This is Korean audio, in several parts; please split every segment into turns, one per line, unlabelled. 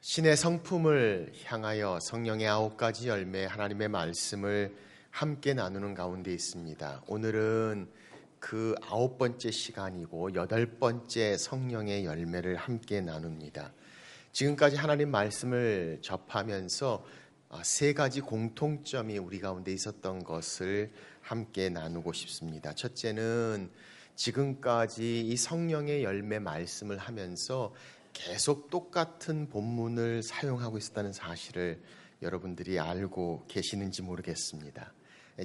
신의 성품을 향하여 성령의 9가지 열매 하나님의 말씀을 함께 나누는 가운데 있습니다. 오늘은 그 9번째 시간이고 8번째 성령의 열매를 함께 나눕니다. 지금까지 하나님 말씀을 접하면서 3가지 공통점이 우리 가운데 있었던 것을 함께 나누고 싶습니다. 첫째는 지금까지 이 성령의 열매 말씀을 하면서 계속 똑같은 본문을 사용하고 있었다는 사실을 여러분들이 알고 계시는지 모르겠습니다.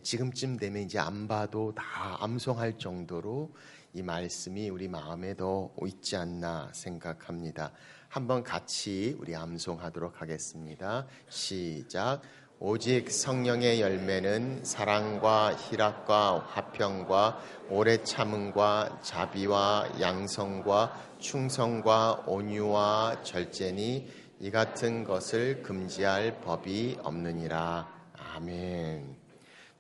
지금쯤 되면 이제 안 봐도 다 암송할 정도로 이 말씀이 우리 마음에도 있지 않나 생각합니다. 한번 같이 우리 암송하도록 하겠습니다. 시작. 오직 성령의 열매는 사랑과 희락과 화평과 오래 참음과 자비와 양성과 충성과 온유와 절제니 이 같은 것을 금지할 법이 없느니라. 아멘.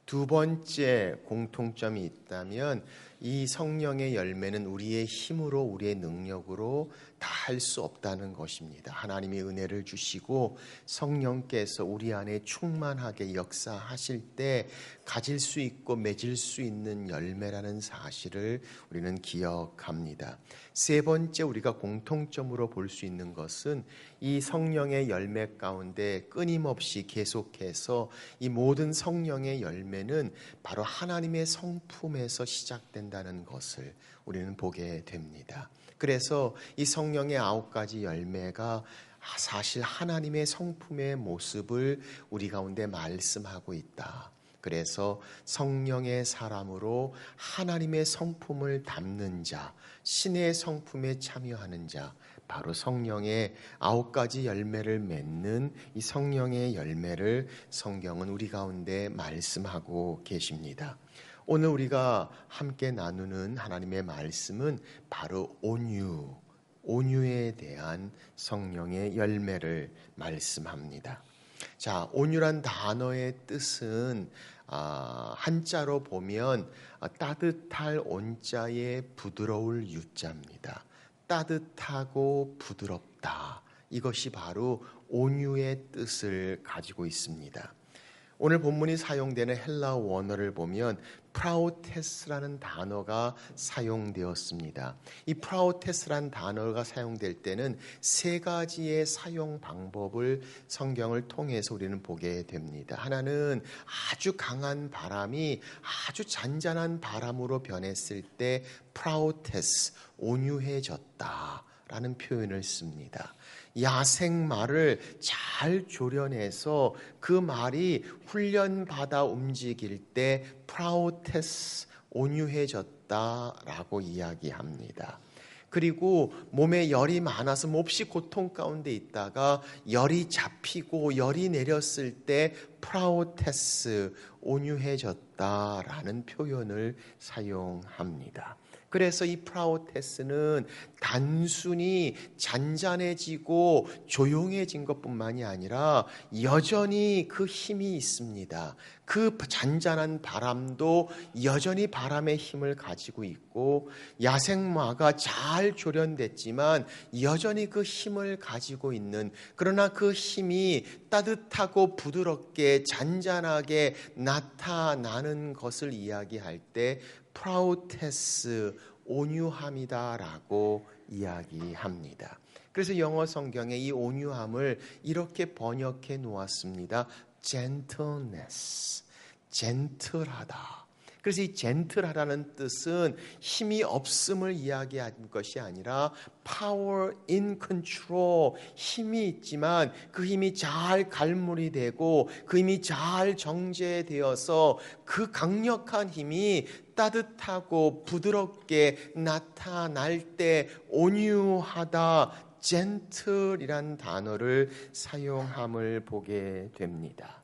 두 번째 공통점이 있다면 이 성령의 열매는 우리의 힘으로 우리의 능력으로 다 할 수 없다는 것입니다. 하나님이 은혜를 주시고 성령께서 우리 안에 충만하게 역사하실 때 가질 수 있고 맺을 수 있는 열매라는 사실을 우리는 기억합니다. 세 번째 우리가 공통점으로 볼 수 있는 것은 이 성령의 열매 가운데 끊임없이 계속해서 이 모든 성령의 열매는 바로 하나님의 성품에서 시작된다는 것을 우리는 보게 됩니다. 그래서 이 성령의 9가지 열매가 사실 하나님의 성품의 모습을 우리 가운데 말씀하고 있다. 그래서 성령의 사람으로 하나님의 성품을 담는 자, 신의 성품에 참여하는 자, 바로 성령의 9가지 열매를 맺는 이 성령의 열매를 성경은 우리 가운데 말씀하고 계십니다. 오늘 우리가 함께 나누는 하나님의 말씀은 바로 온유에 대한 성령의 열매를 말씀합니다. 자, 온유란 단어의 뜻은 한자로 보면 따뜻할 온자에 부드러울 유자입니다. 따뜻하고 부드럽다. 이것이 바로 온유의 뜻을 가지고 있습니다. 오늘 본문이 사용되는 헬라 원어를 보면 프라우테스라는 단어가 사용되었습니다. 이 프라우테스라는 단어가 사용될 때는 3가지의 사용 방법을 성경을 통해서 우리는 보게 됩니다. 하나는 아주 강한 바람이 아주 잔잔한 바람으로 변했을 때 프라우테스, 온유해졌다 라는 표현을 씁니다. 야생말을 잘 조련해서 그 말이 훈련받아 움직일 때 프라우테스, 온유해졌다라고 이야기합니다. 그리고 몸에 열이 많아서 몹시 고통 가운데 있다가 열이 잡히고 열이 내렸을 때 프라우테스, 온유해졌다라는 표현을 사용합니다. 그래서 이 프라우테스는 단순히 잔잔해지고 조용해진 것뿐만이 아니라 여전히 그 힘이 있습니다. 그 잔잔한 바람도 여전히 바람의 힘을 가지고 있고 야생마가 잘 조련됐지만 여전히 그 힘을 가지고 있는, 그러나 그 힘이 따뜻하고 부드럽게 잔잔하게 나타나는 것을 이야기할 때 프라우테스, 온유함이다라고 이야기합니다. 그래서 영어 성경에 이 온유함을 이렇게 번역해 놓았습니다. gentleness, 젠틀하다. 그래서 이 젠틀하다는 뜻은 힘이 없음을 이야기하는 것이 아니라 power in control, 힘이 있지만 그 힘이 잘 갈무리 되고 그 힘이 잘 정제되어서 그 강력한 힘이 따뜻하고 부드럽게 나타날 때 온유하다, gentle이란 단어를 사용함을 보게 됩니다.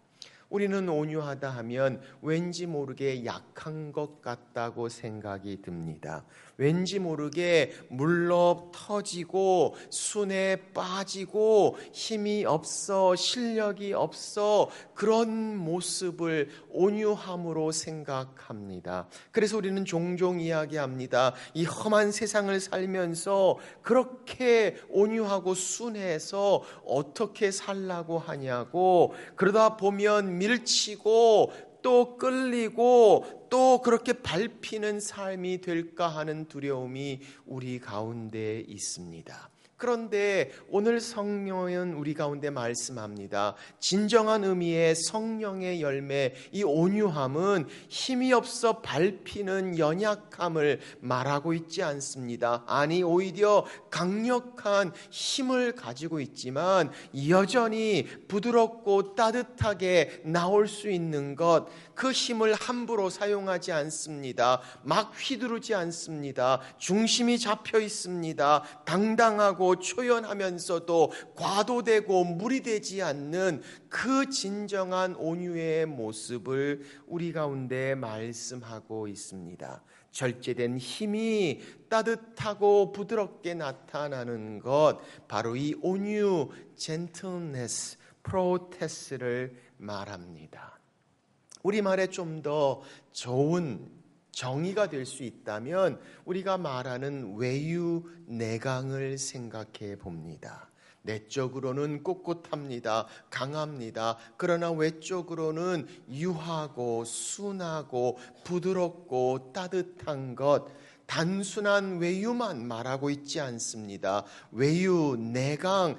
우리는 온유하다 하면 왠지 모르게 약한 것 같다고 생각이 듭니다. 왠지 모르게 물러 터지고 순에 빠지고 힘이 없어 실력이 없어 그런 모습을 온유함으로 생각합니다. 그래서 우리는 종종 이야기합니다. 이 험한 세상을 살면서 그렇게 온유하고 순해서 어떻게 살라고 하냐고, 그러다 보면 밀치고 또 끌리고 또 그렇게 밟히는 삶이 될까 하는 두려움이 우리 가운데 있습니다. 그런데 오늘 성령은 우리 가운데 말씀합니다. 진정한 의미의 성령의 열매, 이 온유함은 힘이 없어 밟히는 연약함을 말하고 있지 않습니다. 아니, 오히려 강력한 힘을 가지고 있지만 여전히 부드럽고 따뜻하게 나올 수 있는 것, 그 힘을 함부로 사용하지 않습니다. 막 휘두르지 않습니다. 중심이 잡혀 있습니다. 당당하고 초연하면서도 과도되고 무리되지 않는 그 진정한 온유의 모습을 우리 가운데 말씀하고 있습니다. 절제된 힘이 따뜻하고 부드럽게 나타나는 것, 바로 이 온유, gentleness, 프로테스를 말합니다. 우리말에 좀 더 좋은 정의가 될 수 있다면 우리가 말하는 외유 내강을 생각해 봅니다. 내적으로는 꼿꼿합니다. 강합니다. 그러나 외적으로는 유하고 순하고 부드럽고 따뜻한 것, 단순한 외유만 말하고 있지 않습니다. 외유, 내강,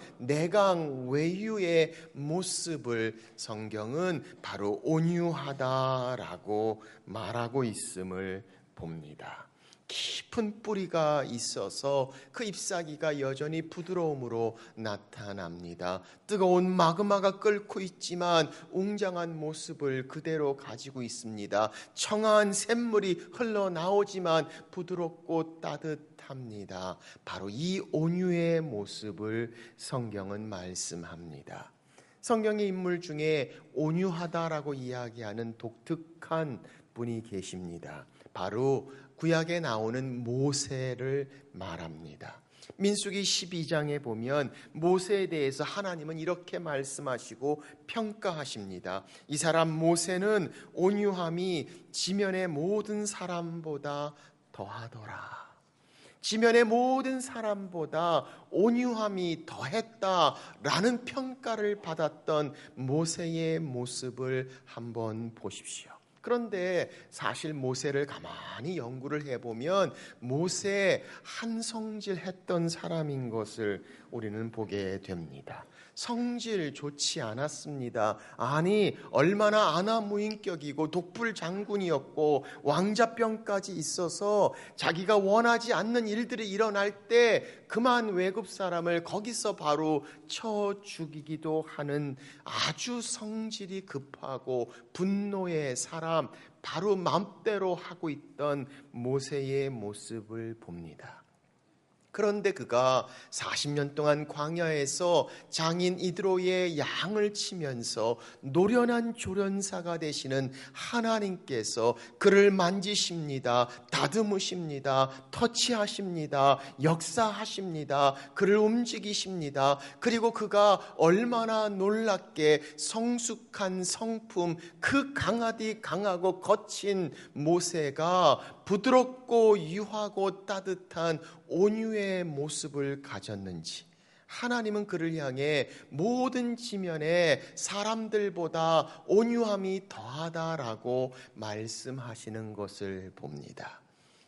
외유의 모습을 성경은 바로 온유하다라고 말하고 있음을 봅니다. 깊은 뿌리가 있어서 그 잎사귀가 여전히 부드러움으로 나타납니다. 뜨거운 마그마가 끓고 있지만 웅장한 모습을 그대로 가지고 있습니다. 청아한 샘물이 흘러나오지만 부드럽고 따뜻합니다. 바로 이 온유의 모습을 성경은 말씀합니다. 성경의 인물 중에 온유하다라고 이야기하는 독특한 분이 계십니다. 바로 구약에 나오는 모세를 말합니다. 민수기 12장에 보면 모세에 대해서 하나님은 이렇게 말씀하시고 평가하십니다. 이 사람 모세는 온유함이 지면의 모든 사람보다 더하더라. 지면의 모든 사람보다 온유함이 더했다라는 평가를 받았던 모세의 모습을 한번 보십시오. 그런데 사실 모세를 가만히 연구를 해보면 모세 한성질했던 사람인 것을 우리는 보게 됩니다. 성질 좋지 않았습니다. 아니, 얼마나 아나무인격이고 독불 장군이었고 왕자병까지 있어서 자기가 원하지 않는 일들이 일어날 때 그만 외국 사람을 거기서 바로 쳐 죽이기도 하는 아주 성질이 급하고 분노의 사람, 바로 마음대로 하고 있던 모세의 모습을 봅니다. 그런데 그가 40년 동안 광야에서 장인 이드로의 양을 치면서 노련한 조련사가 되시는 하나님께서 그를 만지십니다. 다듬으십니다. 터치하십니다. 역사하십니다. 그를 움직이십니다. 그리고 그가 얼마나 놀랍게 성숙한 성품, 그 강하디 강하고 거친 모세가 부드럽고 유하고 따뜻한 온유의 모습을 가졌는지, 하나님은 그를 향해 모든 지면에 사람들보다 온유함이 더하다라고 말씀하시는 것을 봅니다.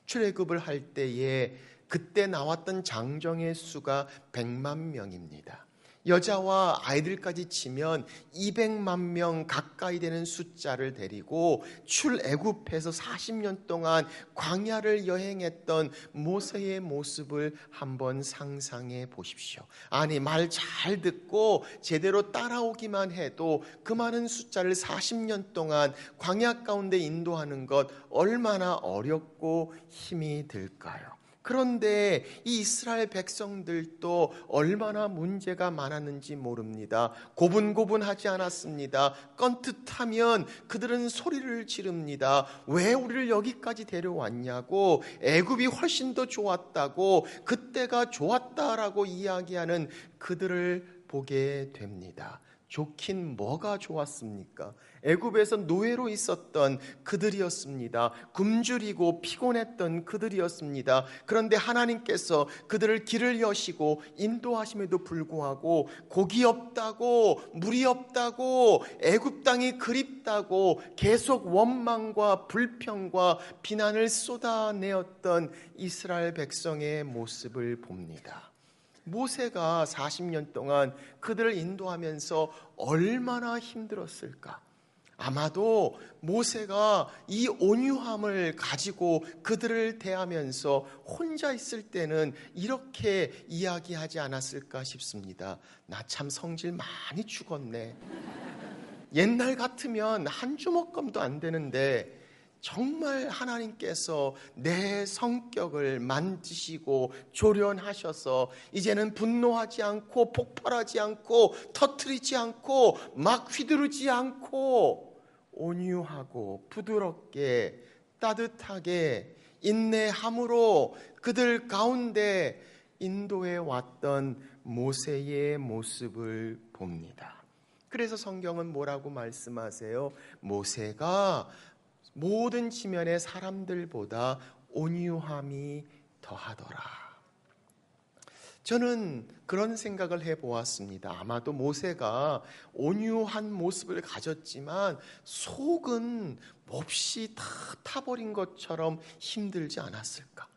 출애굽을 할 때에 그때 나왔던 장정의 수가 100만 명입니다. 여자와 아이들까지 치면 200만 명 가까이 되는 숫자를 데리고 출애굽해서 40년 동안 광야를 여행했던 모세의 모습을 한번 상상해 보십시오. 아니, 말 잘 듣고 제대로 따라오기만 해도 그 많은 숫자를 40년 동안 광야 가운데 인도하는 것 얼마나 어렵고 힘이 들까요? 그런데 이 이스라엘 백성들도 얼마나 문제가 많았는지 모릅니다. 고분고분하지 않았습니다. 껌뜻하면 그들은 소리를 지릅니다. 왜 우리를 여기까지 데려왔냐고, 애굽이 훨씬 더 좋았다고, 그때가 좋았다라고 이야기하는 그들을 보게 됩니다. 좋긴 뭐가 좋았습니까? 애굽에서 노예로 있었던 그들이었습니다. 굶주리고 피곤했던 그들이었습니다. 그런데 하나님께서 그들을 길을 여시고 인도하심에도 불구하고 고기 없다고, 물이 없다고, 애굽 땅이 그립다고 계속 원망과 불평과 비난을 쏟아내었던 이스라엘 백성의 모습을 봅니다. 모세가 40년 동안 그들을 인도하면서 얼마나 힘들었을까? 아마도 모세가 이 온유함을 가지고 그들을 대하면서 혼자 있을 때는 이렇게 이야기하지 않았을까 싶습니다. 나 참 성질 많이 죽었네. 옛날 같으면 한 주먹감도 안 되는데 정말 하나님께서 내 성격을 만드시고 조련하셔서 이제는 분노하지 않고 폭발하지 않고 터뜨리지 않고 막 휘두르지 않고 온유하고 부드럽게 따뜻하게 인내함으로 그들 가운데 인도해 왔던 모세의 모습을 봅니다. 그래서 성경은 뭐라고 말씀하세요? 모세가 모든 지면의 사람들보다 온유함이 더하더라. 저는 그런 생각을 해보았습니다. 아마도 모세가 온유한 모습을 가졌지만 속은 몹시 다 타버린 것처럼 힘들지 않았을까?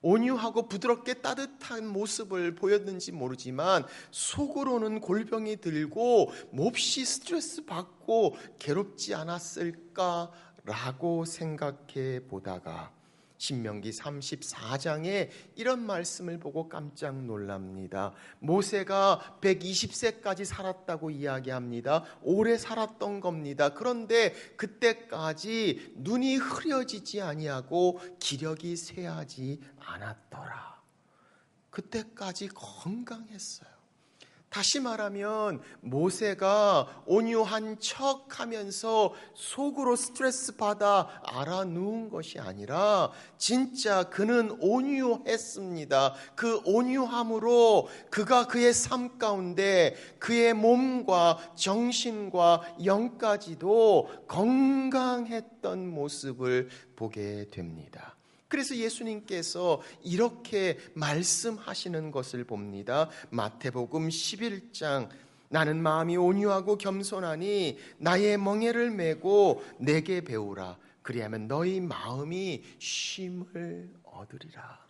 온유하고 부드럽게 따뜻한 모습을 보였는지 모르지만 속으로는 골병이 들고 몹시 스트레스 받고 괴롭지 않았을까? 라고 생각해 보다가 신명기 34장에 이런 말씀을 보고 깜짝 놀랍니다. 모세가 120세까지 살았다고 이야기합니다. 오래 살았던 겁니다. 그런데 그때까지 눈이 흐려지지 아니하고 기력이 쇠하지 않았더라. 그때까지 건강했어요. 다시 말하면 모세가 온유한 척하면서 속으로 스트레스 받아 알아누운 것이 아니라 진짜 그는 온유했습니다. 그 온유함으로 그가 그의 삶 가운데 그의 몸과 정신과 영까지도 건강했던 모습을 보게 됩니다. 그래서 예수님께서 이렇게 말씀하시는 것을 봅니다. 마태복음 11장 나는 마음이 온유하고 겸손하니 나의 멍에를 메고 내게 배우라. 그리하면 너희 마음이 쉼을 얻으리라.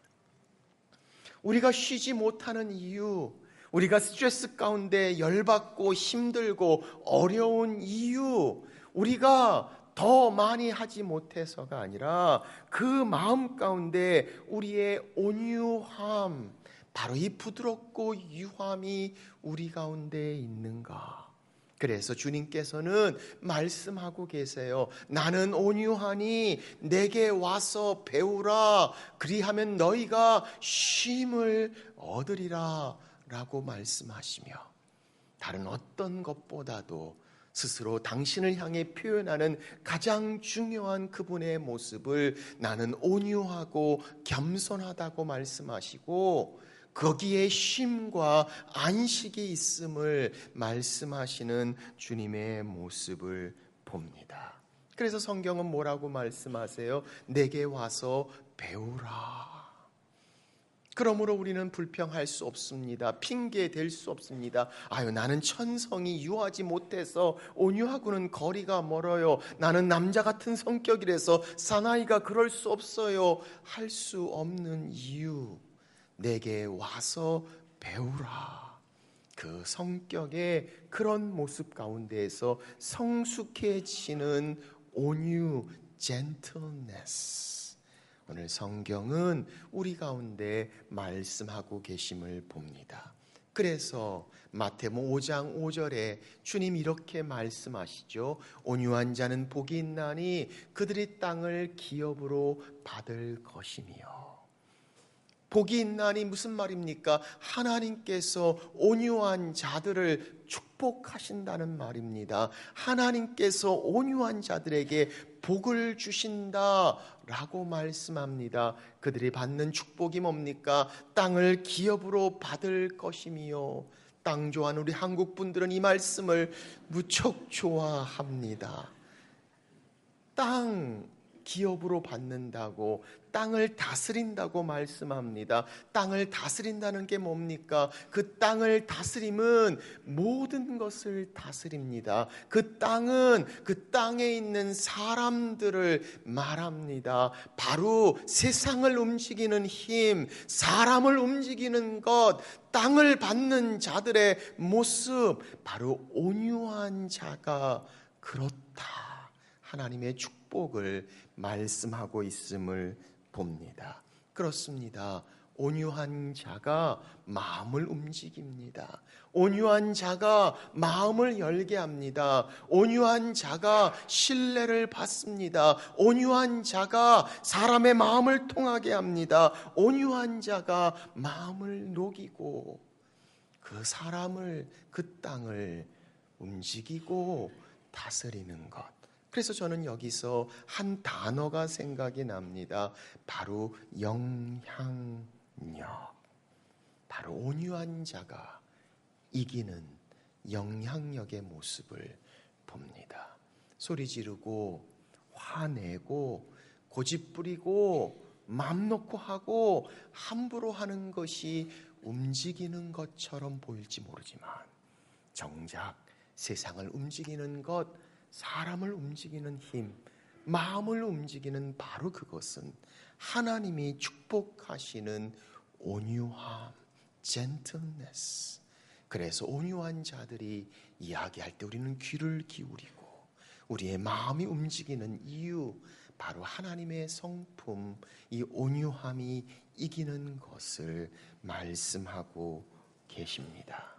우리가 쉬지 못하는 이유, 우리가 스트레스 가운데 열받고 힘들고 어려운 이유, 우리가 더 많이 하지 못해서가 아니라 그 마음 가운데 우리의 온유함, 바로 이 부드럽고 유함이 우리 가운데 있는가? 그래서 주님께서는 말씀하고 계세요. 나는 온유하니 내게 와서 배우라. 그리하면 너희가 쉼을 얻으리라 라고 말씀하시며 다른 어떤 것보다도 스스로 당신을 향해 표현하는 가장 중요한 그분의 모습을 나는 온유하고 겸손하다고 말씀하시고 거기에 쉼과 안식이 있음을 말씀하시는 주님의 모습을 봅니다. 그래서 성경은 뭐라고 말씀하세요? 내게 와서 배우라. 그러므로 우리는 불평할 수 없습니다. 핑계 댈 수 없습니다. 아유, 나는 천성이 유하지 못해서 온유하고는 거리가 멀어요. 나는 남자 같은 성격이라서 사나이가 그럴 수 없어요. 할 수 없는 이유, 내게 와서 배우라. 그 성격의 그런 모습 가운데에서 성숙해지는 온유, gentleness. 오늘 성경은 우리 가운데 말씀하고 계심을 봅니다. 그래서 마태복음 5장 5절에 주님 이렇게 말씀하시죠. 온유한 자는 복이 있나니 그들이 땅을 기업으로 받을 것이며. 복이 있나니 무슨 말입니까? 하나님께서 온유한 자들을 축복하신다는 말입니다. 하나님께서 온유한 자들에게 복을 주신다라고 말씀합니다. 그들이 받는 축복이 뭡니까? 땅을 기업으로 받을 것이며, 땅 좋아하는 우리 한국 분들은 이 말씀을 무척 좋아합니다. 땅 기업으로 받는다고, 땅을 다스린다고 말씀합니다. 땅을 다스린다는 게 뭡니까? 그 땅을 다스림은 모든 것을 다스립니다. 그 땅은 그 땅에 있는 사람들을 말합니다. 바로 세상을 움직이는 힘, 사람을 움직이는 것, 땅을 받는 자들의 모습, 바로 온유한 자가 그렇다. 하나님의 축복을 말씀하고 있음을 봅니다. 그렇습니다. 온유한 자가 마음을 움직입니다. 온유한 자가 마음을 열게 합니다. 온유한 자가 신뢰를 받습니다. 온유한 자가 사람의 마음을 통하게 합니다. 온유한 자가 마음을 녹이고 그 사람을, 그 땅을 움직이고 다스리는 것. 그래서 저는 여기서 한 단어가 생각이 납니다. 바로 영향력. 바로 온유한 자가 이기는 영향력의 모습을 봅니다. 소리 지르고 화내고 고집부리고 맘 놓고 하고 함부로 하는 것이 움직이는 것처럼 보일지 모르지만, 정작 세상을 움직이는 것, 사람을 움직이는 힘, 마음을 움직이는 바로 그것은 하나님이 축복하시는 온유함, gentleness. 그래서 온유한 자들이 이야기할 때 우리는 귀를 기울이고 우리의 마음이 움직이는 이유, 바로 하나님의 성품, 이 온유함이 이기는 것을 말씀하고 계십니다.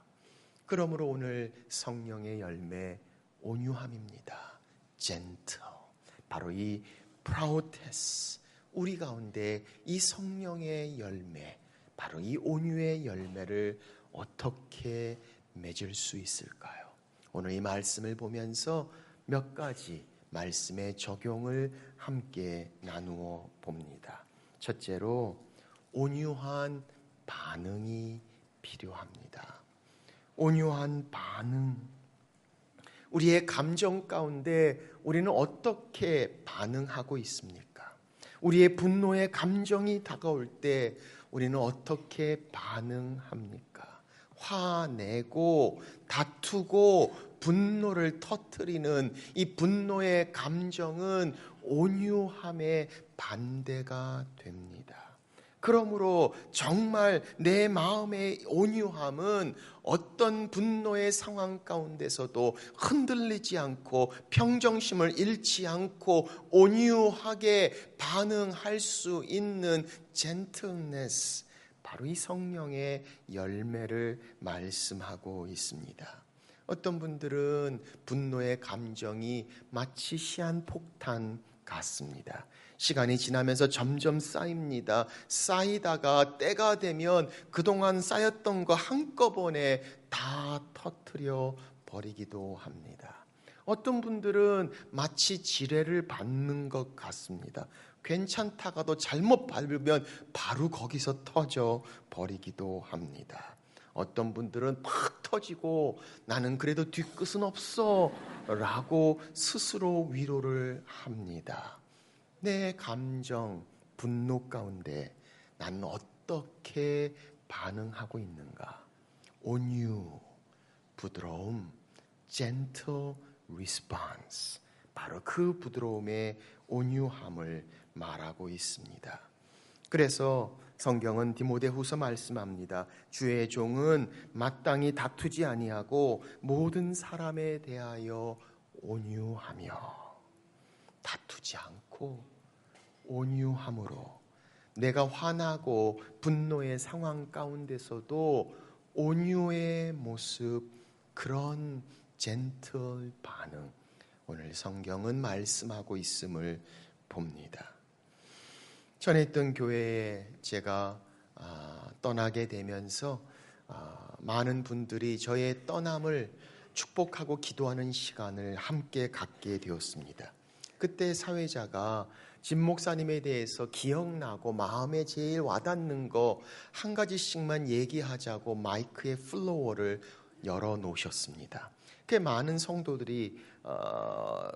그러므로 오늘 성령의 열매, 온유함입니다. gentle. 바로 이 proutes, 우리 가운데 이 성령의 열매, 바로 이 온유의 열매를 어떻게 맺을 수 있을까요? 오늘 이 말씀을 보면서 몇 가지 말씀의 적용을 함께 나누어 봅니다. 첫째로, 온유한 반응이 필요합니다. 온유한 반응. 우리의 감정 가운데 우리는 어떻게 반응하고 있습니까? 우리의 분노의 감정이 다가올 때 우리는 어떻게 반응합니까? 화내고 다투고 분노를 터뜨리는 이 분노의 감정은 온유함의 반대가 됩니다. 그러므로 정말 내 마음의 온유함은 어떤 분노의 상황 가운데서도 흔들리지 않고 평정심을 잃지 않고 온유하게 반응할 수 있는 gentleness, 바로 이 성령의 열매를 말씀하고 있습니다. 어떤 분들은 분노의 감정이 마치 시한폭탄 같습니다. 시간이 지나면서 점점 쌓입니다. 쌓이다가 때가 되면 그동안 쌓였던 거 한꺼번에 다 터뜨려 버리기도 합니다. 어떤 분들은 마치 지뢰를 밟는 것 같습니다. 괜찮다가도 잘못 밟으면 바로 거기서 터져 버리기도 합니다. 어떤 분들은 팍 터지고 나는 그래도 뒤끝은 없어 라고 스스로 위로를 합니다. 내 감정, 분노 가운데 나는 어떻게 반응하고 있는가? 온유, 부드러움, gentle response. 바로 그 부드러움의 온유함을 말하고 있습니다. 그래서 성경은 디모데후서 말씀합니다. 주의 종은 마땅히 다투지 아니하고 모든 사람에 대하여 온유하며, 다투지 않고 온유함으로, 내가 화나고 분노의 상황 가운데서도 온유의 모습, 그런 젠틀 반응, 오늘 성경은 말씀하고 있음을 봅니다. 전에 있던 교회에 제가 떠나게 되면서 많은 분들이 저의 떠남을 축복하고 기도하는 시간을 함께 갖게 되었습니다. 그때 사회자가 진 목사님에 대해서 기억나고 마음에 제일 와닿는 거 한 가지씩만 얘기하자고 마이크의 플로어를 열어놓으셨습니다. 그 많은 성도들이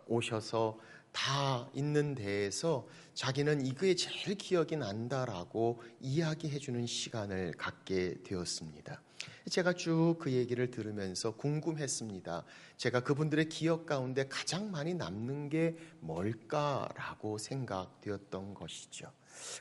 오셔서 다 있는 데에서 자기는 이게 제일 기억이 난다라고 이야기해주는 시간을 갖게 되었습니다. 제가 쭉 그 얘기를 들으면서 궁금했습니다. 제가 그분들의 기억 가운데 가장 많이 남는 게 뭘까라고 생각되었던 것이죠.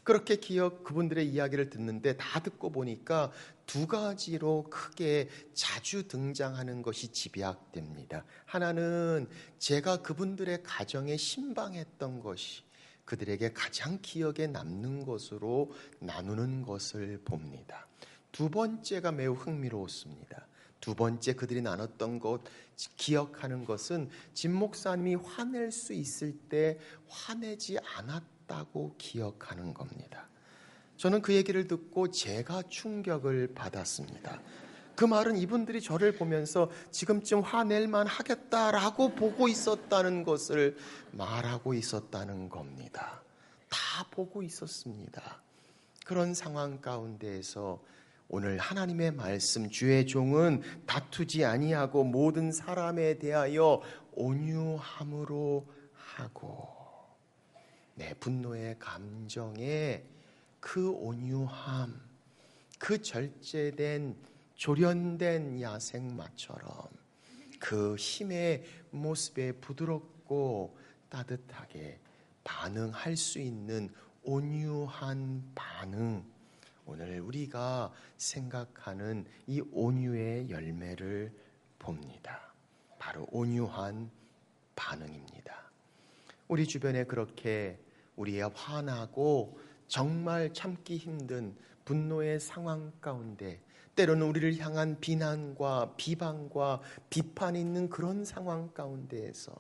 그렇게 그분들의 이야기를 듣는데 다 듣고 보니까 두 가지로 크게 자주 등장하는 것이 집약됩니다. 하나는 제가 그분들의 가정에 신방했던 것이 그들에게 가장 기억에 남는 것으로 나누는 것을 봅니다. 두 번째가 매우 흥미로웠습니다. 두 번째 그들이 나눴던 것, 기억하는 것은 진 목사님이 화낼 수 있을 때 화내지 않았다고 기억하는 겁니다. 저는 그 얘기를 듣고 제가 충격을 받았습니다. 그 말은 이분들이 저를 보면서 지금쯤 화낼만 하겠다라고 보고 있었다는 것을 말하고 있었다는 겁니다. 다 보고 있었습니다. 그런 상황 가운데에서 오늘 하나님의 말씀, 주의 종은 다투지 아니하고 모든 사람에 대하여 온유함으로 하고, 내 분노의 감정에 그 온유함, 그 절제된 조련된 야생마처럼 그 힘의 모습에 부드럽고 따뜻하게 반응할 수 있는 온유한 반응, 오늘 우리가 생각하는 이 온유의 열매를 봅니다. 바로 온유한 반응입니다. 우리 주변에 그렇게 우리의 화나고 정말 참기 힘든 분노의 상황 가운데 때로는 우리를 향한 비난과 비방과 비판이 있는 그런 상황 가운데에서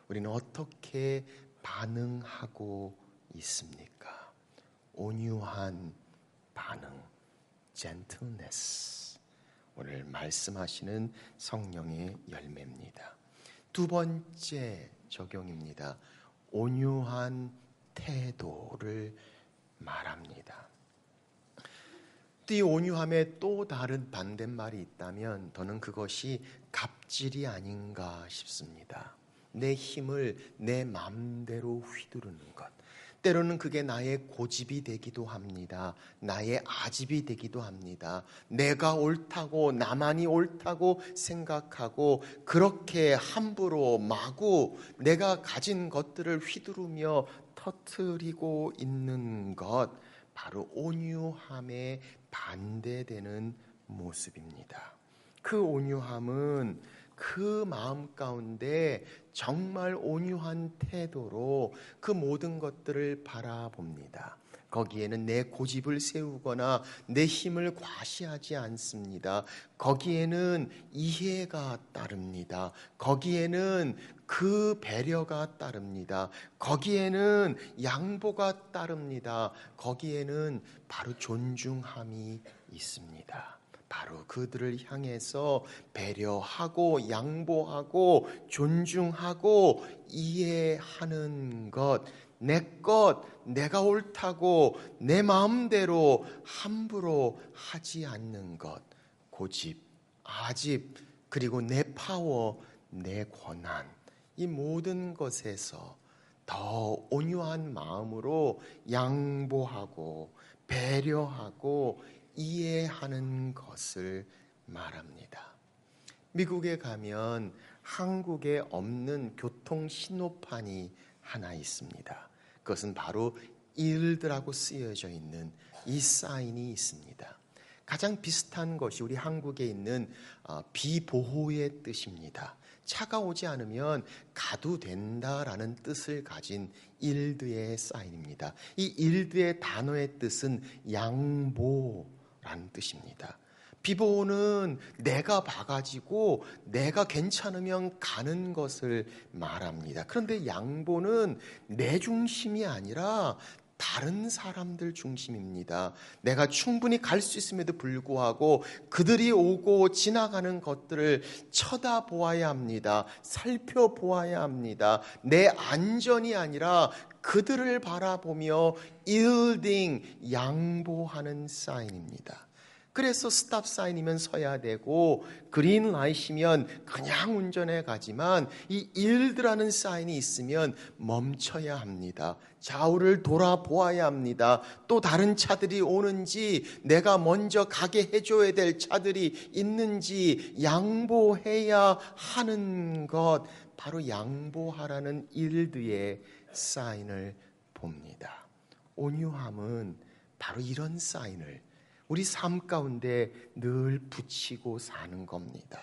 우리는 어떻게 반응하고 있습니까? 온유한 반응, gentleness. 오늘 말씀하시는 성령의 열매입니다. 두 번째 적용입니다. 온유한 태도를 말합니다. 이 온유함에 또 다른 반대말이 있다면 저는 그것이 갑질이 아닌가 싶습니다. 내 힘을 내 마음대로 휘두르는 것. 때로는 그게 나의 고집이 되기도 합니다. 나의 아집이 되기도 합니다. 내가 옳다고, 나만이 옳다고 생각하고 그렇게 함부로 마구 내가 가진 것들을 휘두르며 터뜨리고 있는 것, 바로 온유함에 반대되는 모습입니다. 그 온유함은 그 마음 가운데 정말 온유한 태도로 그 모든 것들을 바라봅니다. 거기에는 내 고집을 세우거나 내 힘을 과시하지 않습니다. 거기에는 이해가 따릅니다. 거기에는 그 배려가 따릅니다. 거기에는 양보가 따릅니다. 거기에는 바로 존중함이 있습니다. 바로 그들을 향해서 배려하고 양보하고 존중하고 이해하는 것, 내 것, 내가 옳다고 내 마음대로 함부로 하지 않는 것, 고집, 아집, 그리고 내 파워, 내 권한, 이 모든 것에서 더 온유한 마음으로 양보하고 배려하고 이해하는 것을 말합니다. 미국에 가면 한국에 없는 교통 신호판이 하나 있습니다. 그것은 바로 일드라고 쓰여져 있는 이 사인이 있습니다. 가장 비슷한 것이 우리 한국에 있는 비보호의 뜻입니다. 차가 오지 않으면 가도 된다라는 뜻을 가진 일드의 사인입니다. 이 일드의 단어의 뜻은 양보라는 뜻입니다. 비보호는 내가 봐가지고 내가 괜찮으면 가는 것을 말합니다. 그런데 양보는 내 중심이 아니라 다른 사람들 중심입니다. 내가 충분히 갈 수 있음에도 불구하고 그들이 오고 지나가는 것들을 쳐다보아야 합니다. 살펴보아야 합니다. 내 안전이 아니라 그들을 바라보며 yielding, 양보하는 사인입니다. 그래서 스탑 사인이면 서야 되고 그린 라이트이면 그냥 운전해 가지만 이 yield라는 사인이 있으면 멈춰야 합니다. 좌우를 돌아보아야 합니다. 또 다른 차들이 오는지 내가 먼저 가게 해줘야 될 차들이 있는지 양보해야 하는 것, 바로 양보하라는 yield의 사인을 봅니다. 온유함은 바로 이런 사인을 우리 삶 가운데 늘 붙이고 사는 겁니다.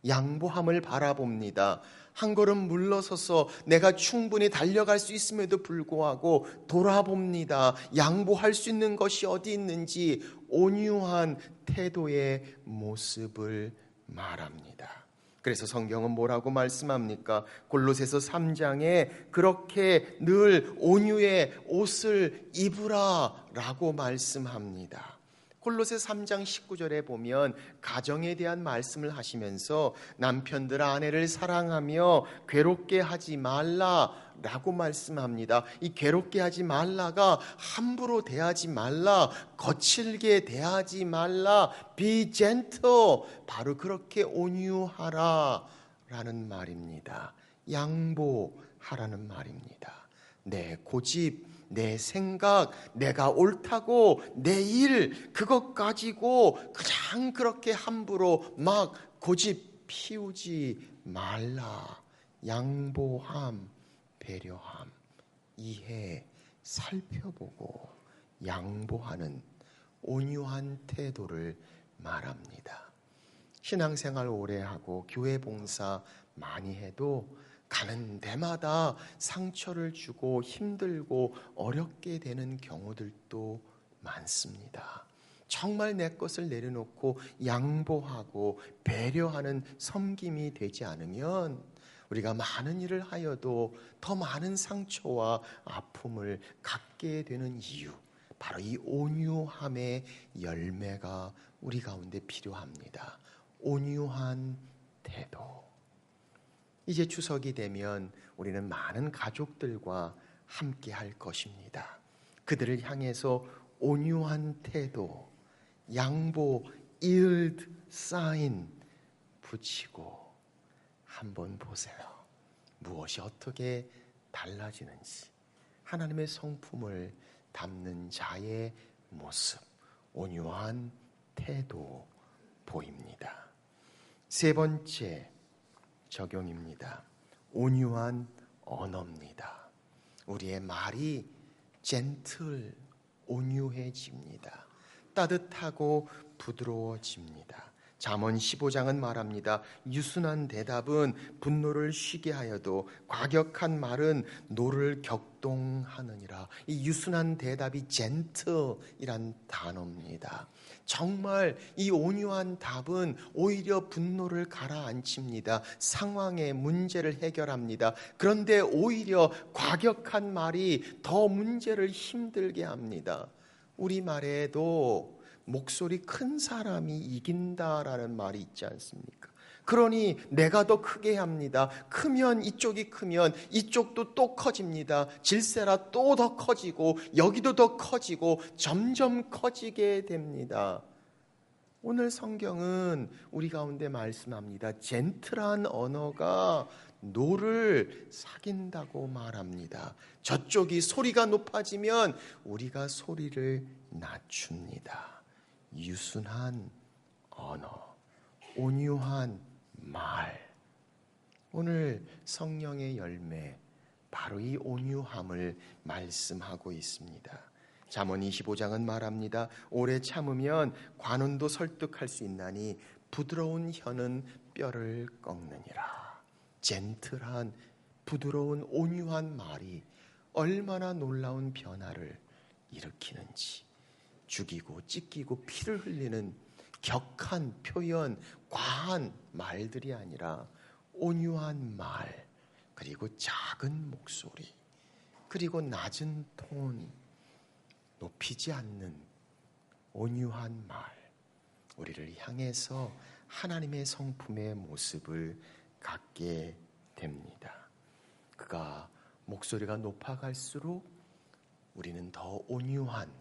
양보함을 바라봅니다. 한 걸음 물러서서 내가 충분히 달려갈 수 있음에도 불구하고 돌아봅니다. 양보할 수 있는 것이 어디 있는지 온유한 태도의 모습을 말합니다. 그래서 성경은 뭐라고 말씀합니까? 골로새서 3장에 그렇게 늘 온유의 옷을 입으라 라고 말씀합니다. 골로새 3장 19절에 보면 가정에 대한 말씀을 하시면서 남편들 아내를 사랑하며 괴롭게 하지 말라라고 말씀합니다. 이 괴롭게 하지 말라가 함부로 대하지 말라, 거칠게 대하지 말라, be gentle, 바로 그렇게 온유하라라는 말입니다. 양보하라는 말입니다. 내 고집, 내 생각, 내가 옳다고 내 일, 그것 가지고 그냥 그렇게 함부로 막 고집 피우지 말라. 양보함, 배려함, 이해, 살펴보고 양보하는 온유한 태도를 말합니다. 신앙생활 오래 하고 교회 봉사 많이 해도 가는 데마다 상처를 주고 힘들고 어렵게 되는 경우들도 많습니다. 정말 내 것을 내려놓고 양보하고 배려하는 섬김이 되지 않으면 우리가 많은 일을 하여도 더 많은 상처와 아픔을 갖게 되는 이유, 바로 이 온유함의 열매가 우리 가운데 필요합니다. 온유한 태도. 이제 추석이 되면 우리는 많은 가족들과 함께 할 것입니다. 그들을 향해서 온유한 태도, 양보, yield, sign 붙이고 한번 보세요. 무엇이 어떻게 달라지는지. 하나님의 성품을 담는 자의 모습, 온유한 태도 보입니다. 세 번째 적용입니다. 온유한 언어입니다. 우리의 말이 gentle, 온유해집니다. 따뜻하고 부드러워집니다. 잠언 15장은 말합니다. 유순한 대답은 분노를 쉬게 하여도 과격한 말은 노를 격동하느니라. 이 유순한 대답이 gentle이란 단어입니다. 정말 이 온유한 답은 오히려 분노를 가라앉힙니다. 상황의 문제를 해결합니다. 그런데 오히려 과격한 말이 더 문제를 힘들게 합니다. 우리말에도 목소리 큰 사람이 이긴다라는 말이 있지 않습니까? 그러니 내가 더 크게 합니다. 크면 이쪽이 크면 이쪽도 또 커집니다. 질세라 또 더 커지고 여기도 더 커지고 점점 커지게 됩니다. 오늘 성경은 우리 가운데 말씀합니다. 젠틀한 언어가 노를 사귄다고 말합니다. 저쪽이 소리가 높아지면 우리가 소리를 낮춥니다. 유순한 언어, 온유한 말. 오늘 성령의 열매, 바로 이 온유함을 말씀하고 있습니다. 잠언 25장은 말합니다. 오래 참으면 관원도 설득할 수 있나니 부드러운 혀는 뼈를 꺾느니라. 젠틀한, 부드러운, 온유한 말이 얼마나 놀라운 변화를 일으키는지. 죽이고 찢기고 피를 흘리는 격한 표현, 과한 말들이 아니라 온유한 말, 그리고 작은 목소리, 그리고 낮은 톤, 높이지 않는 온유한 말, 우리를 향해서 하나님의 성품의 모습을 갖게 됩니다. 그가 목소리가 높아갈수록 우리는 더 온유한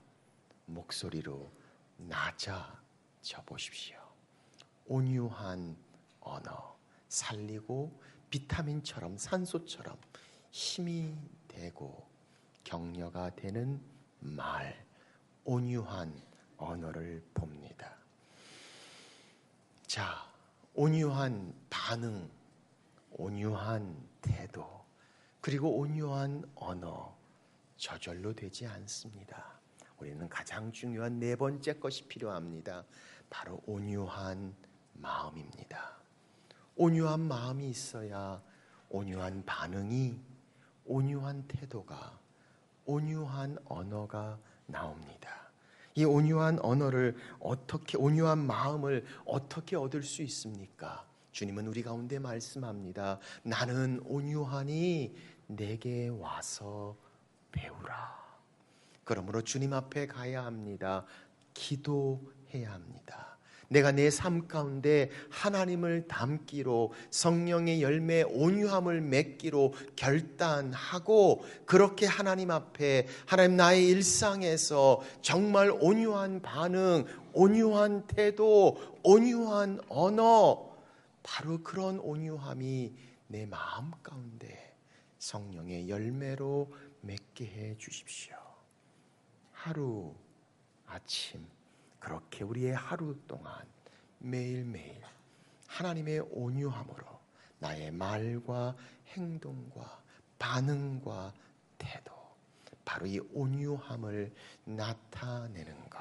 목소리로 낮아져 보십시오. 온유한 언어, 살리고 비타민처럼 산소처럼 힘이 되고 격려가 되는 말, 온유한 언어를 봅니다. 자, 온유한 반응, 온유한 태도, 그리고 온유한 언어, 저절로 되지 않습니다. 우리는 가장 중요한 네 번째 것이 필요합니다. 바로 온유한 마음입니다. 온유한 마음이 있어야 온유한 반응이, 온유한 태도가, 온유한 언어가 나옵니다. 이 온유한 언어를 온유한 마음을 어떻게 얻을 수 있습니까? 주님은 우리 가운데 말씀합니다. 나는 온유하니 내게 와서 배우라. 그러므로 주님 앞에 가야 합니다. 기도해야 합니다. 내가 내 삶 가운데 하나님을 닮기로, 성령의 열매 온유함을 맺기로 결단하고, 그렇게 하나님 앞에, 하나님 나의 일상에서 정말 온유한 반응, 온유한 태도, 온유한 언어, 바로 그런 온유함이 내 마음 가운데 성령의 열매로 맺게 해 주십시오. 하루 아침 그렇게 우리의 하루 동안 매일매일 하나님의 온유함으로 나의 말과 행동과 반응과 태도, 바로 이 온유함을 나타내는 것,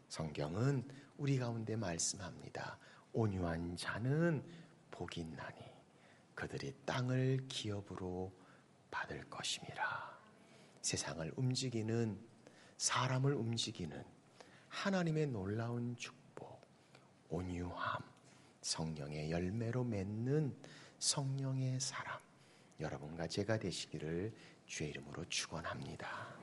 성경은 우리 가운데 말씀합니다. 온유한 자는 복이 있나니 그들이 땅을 기업으로 받을 것임이라. 세상을 움직이는, 사람을 움직이는 하나님의 놀라운 축복, 온유함, 성령의 열매로 맺는 성령의 사람, 여러분과 제가 되시기를 주의 이름으로 축원합니다.